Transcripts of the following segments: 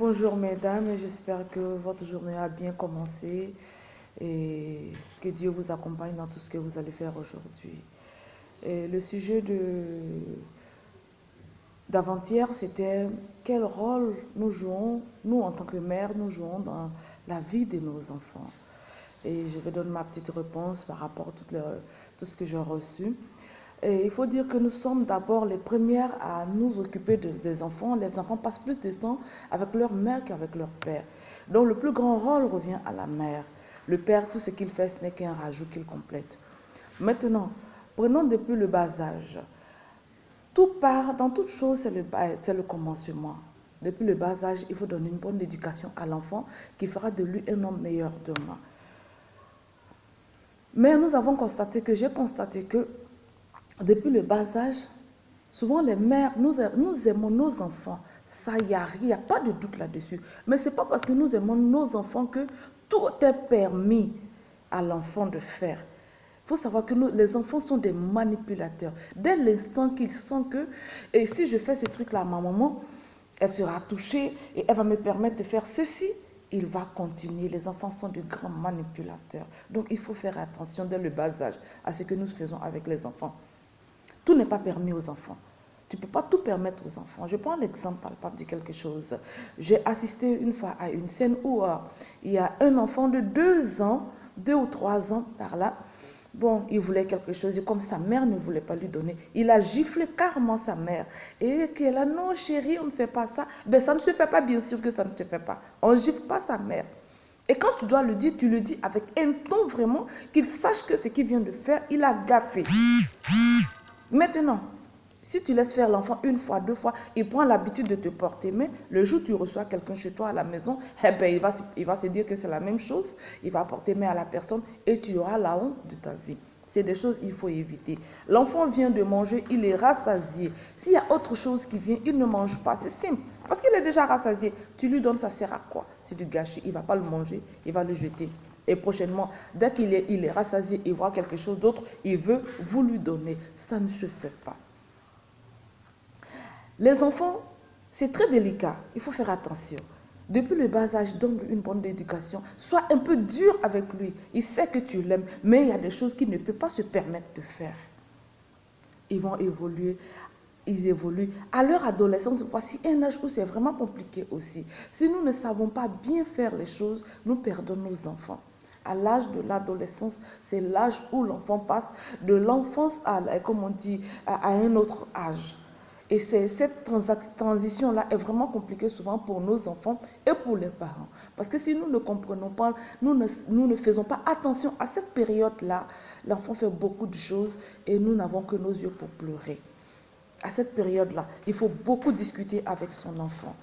Bonjour mesdames, j'espère que votre journée a bien commencé et que Dieu vous accompagne dans tout ce que vous allez faire aujourd'hui. Le sujet d'avant-hier, c'était quel rôle nous jouons, nous en tant que mères, nous jouons dans la vie de nos enfants. Et je vais donner ma petite réponse par rapport à tout ce que j'ai reçu. Et il faut dire que nous sommes d'abord les premières à nous occuper des enfants. Les enfants passent plus de temps avec leur mère qu'avec leur père. Donc le plus grand rôle revient à la mère. Le père, tout ce qu'il fait, ce n'est qu'un rajout qu'il complète. Maintenant, prenons depuis le bas âge. Tout part, dans toute chose, c'est le commencement. Depuis le bas âge, il faut donner une bonne éducation à l'enfant qui fera de lui un homme meilleur demain. Mais j'ai constaté que depuis le bas âge, souvent les mères, nous aimons nos enfants. Ça, il n'y a pas de doute là-dessus. Mais ce n'est pas parce que nous aimons nos enfants que tout est permis à l'enfant de faire. Il faut savoir que les enfants sont des manipulateurs. Dès l'instant qu'ils sentent que, et si je fais ce truc-là à ma maman, elle sera touchée et elle va me permettre de faire ceci, il va continuer. Les enfants sont de grands manipulateurs. Donc il faut faire attention dès le bas âge à ce que nous faisons avec les enfants. Tout n'est pas permis aux enfants. Tu ne peux pas tout permettre aux enfants. Je prends l'exemple palpable de quelque chose. J'ai assisté une fois à une scène où il y a un enfant de 2 ans, 2 ou 3 ans par là. Bon, il voulait quelque chose et comme sa mère ne voulait pas lui donner, il a giflé carrément sa mère. Et qu'elle a, non chérie, on ne fait pas ça. Ben ça ne se fait pas, bien sûr que ça ne se fait pas. On ne gifle pas sa mère. Et quand tu dois le dire, tu le dis avec un ton vraiment qu'il sache que ce qu'il vient de faire, il a gaffé. Maintenant, si tu laisses faire l'enfant une fois, 2 fois, il prend l'habitude de te porter. Mais le jour où tu reçois quelqu'un chez toi à la maison, eh ben, il va se dire que c'est la même chose. Il va porter main à la personne et tu auras la honte de ta vie. C'est des choses qu'il faut éviter. L'enfant vient de manger, il est rassasié. S'il y a autre chose qui vient, il ne mange pas. C'est simple. Parce qu'il est déjà rassasié. Tu lui donnes, ça sert à quoi? C'est du gâchis. Il ne va pas le manger, il va le jeter. Et prochainement, dès qu'il est rassasié, il voit quelque chose d'autre, il veut vous lui donner. Ça ne se fait pas. Les enfants, c'est très délicat. Il faut faire attention. Depuis le bas âge, donne-lui une bonne éducation. Sois un peu dur avec lui. Il sait que tu l'aimes, mais il y a des choses qu'il ne peut pas se permettre de faire. Ils vont évoluer. Ils évoluent. À leur adolescence, voici un âge où c'est vraiment compliqué aussi. Si nous ne savons pas bien faire les choses, nous perdons nos enfants. À l'âge de l'adolescence, c'est l'âge où l'enfant passe de l'enfance comme on dit, à un autre âge. Et cette transition-là est vraiment compliquée souvent pour nos enfants et pour les parents. Parce que si nous ne comprenons pas, nous ne faisons pas attention à cette période-là, l'enfant fait beaucoup de choses et nous n'avons que nos yeux pour pleurer. À cette période-là, il faut beaucoup discuter avec son enfant.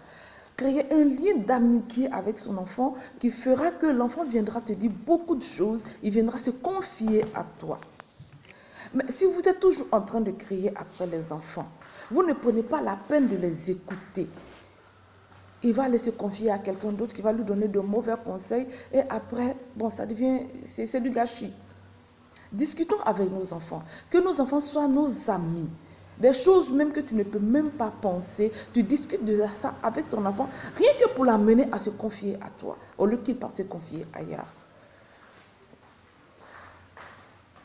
Créer un lien d'amitié avec son enfant qui fera que l'enfant viendra te dire beaucoup de choses, il viendra se confier à toi. Mais si vous êtes toujours en train de crier après les enfants, vous ne prenez pas la peine de les écouter. Il va aller se confier à quelqu'un d'autre qui va lui donner de mauvais conseils et après, bon, ça devient, c'est du gâchis. Discutons avec nos enfants, que nos enfants soient nos amis. Des choses même que tu ne peux même pas penser, tu discutes de ça avec ton enfant, rien que pour l'amener à se confier à toi, au lieu qu'il parte se confier ailleurs.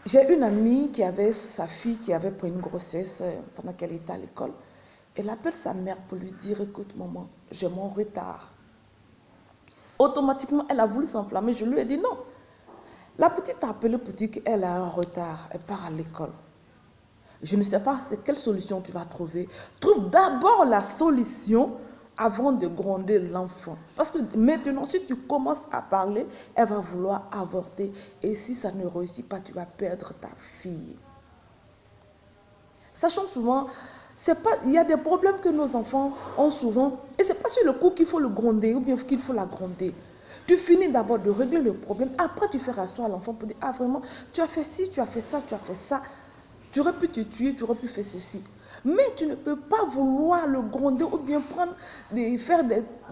J'ai une amie qui avait sa fille qui avait pris une grossesse pendant qu'elle était à l'école. Elle appelle sa mère pour lui dire, écoute maman, j'ai mon retard. Automatiquement, elle a voulu s'enflammer, je lui ai dit non. La petite a appelé pour dire qu'elle a un retard, elle part à l'école. Je ne sais pas quelle solution tu vas trouver. Trouve d'abord la solution avant de gronder l'enfant. Parce que maintenant, si tu commences à parler, elle va vouloir avorter. Et si ça ne réussit pas, tu vas perdre ta fille. Sachant souvent, il y a des problèmes que nos enfants ont souvent. Et ce n'est pas sur le coup qu'il faut le gronder ou bien qu'il faut la gronder. Tu finis d'abord de régler le problème. Après, tu fais rasseoir l'enfant pour dire, ah vraiment, tu as fait ci, tu as fait ça, tu as fait ça. Tu aurais pu te tuer, tu aurais pu faire ceci. Mais tu ne peux pas vouloir le gronder ou bien faire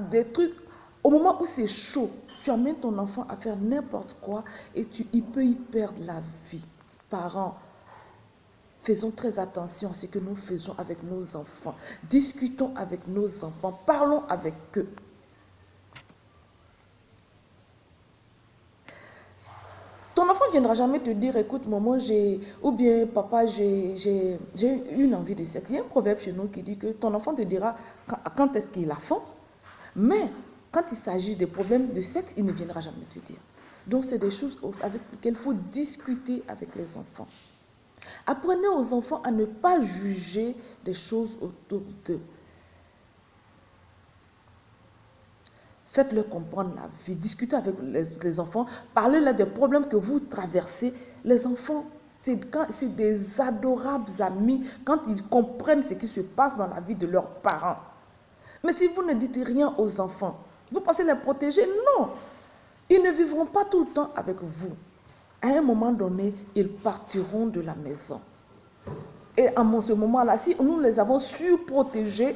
des trucs au moment où c'est chaud. Tu amènes ton enfant à faire n'importe quoi et il peut y perdre la vie. Parents, faisons très attention à ce que nous faisons avec nos enfants. Discutons avec nos enfants, parlons avec eux. ne viendra jamais te dire, écoute, maman, ou bien papa, j'ai une envie de sexe. Il y a un proverbe chez nous qui dit que ton enfant te dira quand est-ce qu'il a faim, mais quand il s'agit des problèmes de sexe, il ne viendra jamais te dire. Donc, c'est des choses avec lesquelles il faut discuter avec les enfants. Apprenez aux enfants à ne pas juger des choses autour d'eux. Faites-leur comprendre la vie. Discutez avec les enfants. Parlez-leur des problèmes que vous traversez. Les enfants, c'est des adorables amis quand ils comprennent ce qui se passe dans la vie de leurs parents. Mais si vous ne dites rien aux enfants, vous pensez les protéger? Non. Ils ne vivront pas tout le temps avec vous. À un moment donné, ils partiront de la maison. Et à ce moment-là, si nous les avons surprotégés,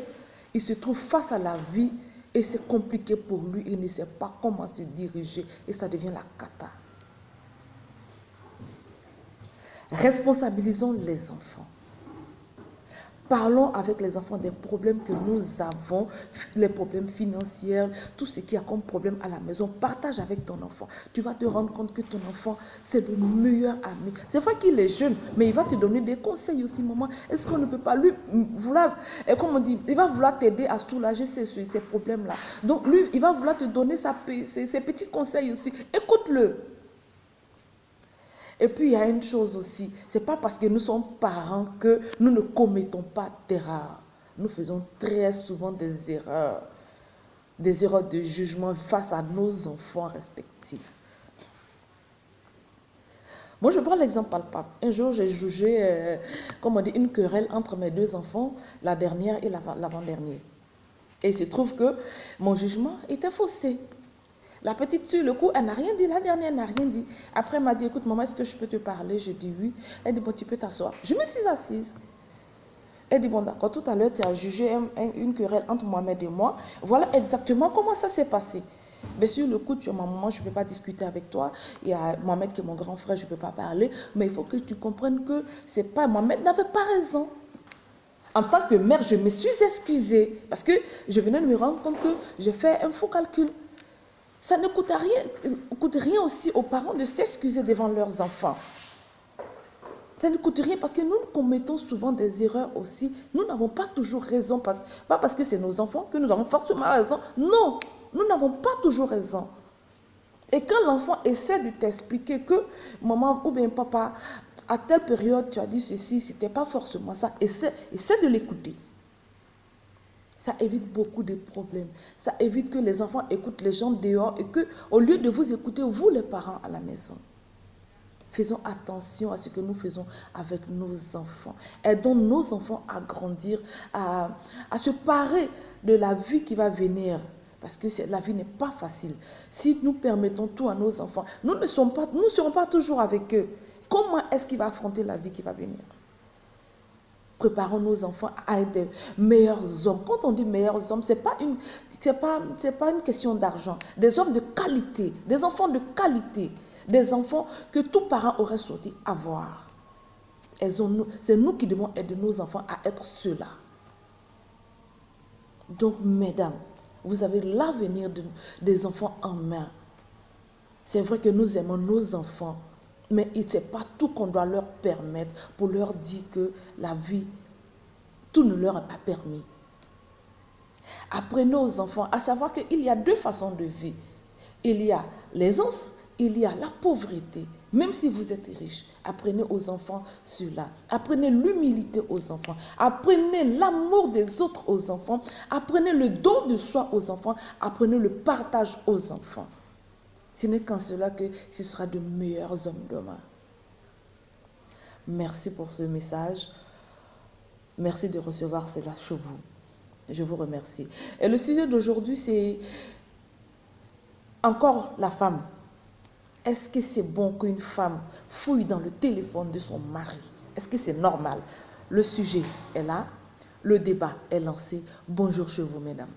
ils se trouvent face à la vie et c'est compliqué pour lui. Il ne sait pas comment se diriger et ça devient la cata. Responsabilisons les enfants. Parlons avec les enfants des problèmes que nous avons, les problèmes financiers, tout ce qu'il y a comme problème à la maison. Partage avec ton enfant. Tu vas te rendre compte que ton enfant, c'est le meilleur ami. C'est vrai qu'il est jeune, mais il va te donner des conseils aussi, maman. Est-ce qu'on ne peut pas lui vouloir, et comme on dit, il va vouloir t'aider à soulager ces problèmes-là. Donc lui, il va vouloir te donner ses petits conseils aussi. Écoute-le. Et puis, il y a une chose aussi, ce n'est pas parce que nous sommes parents que nous ne commettons pas d'erreurs. Nous faisons très souvent des erreurs de jugement face à nos enfants respectifs. Moi, je prends l'exemple palpable. Un jour, j'ai jugé, une querelle entre mes deux enfants, la dernière et l'avant-dernière. Et il se trouve que mon jugement était faussé. La petite, sur le coup, elle n'a rien dit. La dernière n'a rien dit. Après, elle m'a dit, écoute, maman, est-ce que je peux te parler? Je dis oui. Elle dit, bon, tu peux t'asseoir. Je me suis assise. Elle dit, bon, d'accord, tout à l'heure, tu as jugé une querelle entre Mohamed et moi. Voilà exactement comment ça s'est passé. Mais sur le coup, tu es ma maman, je ne peux pas discuter avec toi. Il y a Mohamed qui est mon grand frère, je ne peux pas parler. Mais il faut que tu comprennes que c'est pas Mohamed n'avait pas raison. En tant que mère, je me suis excusée. Parce que je venais de me rendre compte que j'ai fait un faux calcul. Ça ne coûte rien aussi aux parents de s'excuser devant leurs enfants. Ça ne coûte rien parce que nous commettons souvent des erreurs aussi. Nous n'avons pas toujours raison, pas parce que c'est nos enfants que nous avons forcément raison. Non, nous n'avons pas toujours raison. Et quand l'enfant essaie de t'expliquer que maman ou bien papa, à telle période tu as dit ceci, ce n'était pas forcément ça, essaie de l'écouter. Ça évite beaucoup de problèmes. Ça évite que les enfants écoutent les gens dehors et que, au lieu de vous écouter, vous les parents à la maison. Faisons attention à ce que nous faisons avec nos enfants. Aidons nos enfants à grandir, à se parer de la vie qui va venir. Parce que la vie n'est pas facile. Si nous permettons tout à nos enfants, nous ne serons pas toujours avec eux. Comment est-ce qu'il va affronter la vie qui va venir? Préparons nos enfants à être des meilleurs hommes. Quand on dit meilleurs hommes, ce n'est pas une question d'argent. Des hommes de qualité, des enfants de qualité, des enfants que tout parent aurait souhaité avoir. C'est nous qui devons aider nos enfants à être ceux-là. Donc, mesdames, vous avez l'avenir des enfants en main. C'est vrai que nous aimons nos enfants, mais ce n'est pas tout qu'on doit leur permettre pour leur dire que la vie, tout ne leur est pas permis. Apprenez aux enfants à savoir qu'il y a deux façons de vivre. Il y a l'aisance, il y a la pauvreté. Même si vous êtes riche, apprenez aux enfants cela. Apprenez l'humilité aux enfants. Apprenez l'amour des autres aux enfants. Apprenez le don de soi aux enfants. Apprenez le partage aux enfants. Ce n'est qu'en cela que ce sera de meilleurs hommes demain. Merci pour ce message. Merci de recevoir cela chez vous. Je vous remercie. Et le sujet d'aujourd'hui, c'est encore la femme. Est-ce que c'est bon qu'une femme fouille dans le téléphone de son mari? Est-ce que c'est normal? Le sujet est là. Le débat est lancé. Bonjour chez vous, mesdames.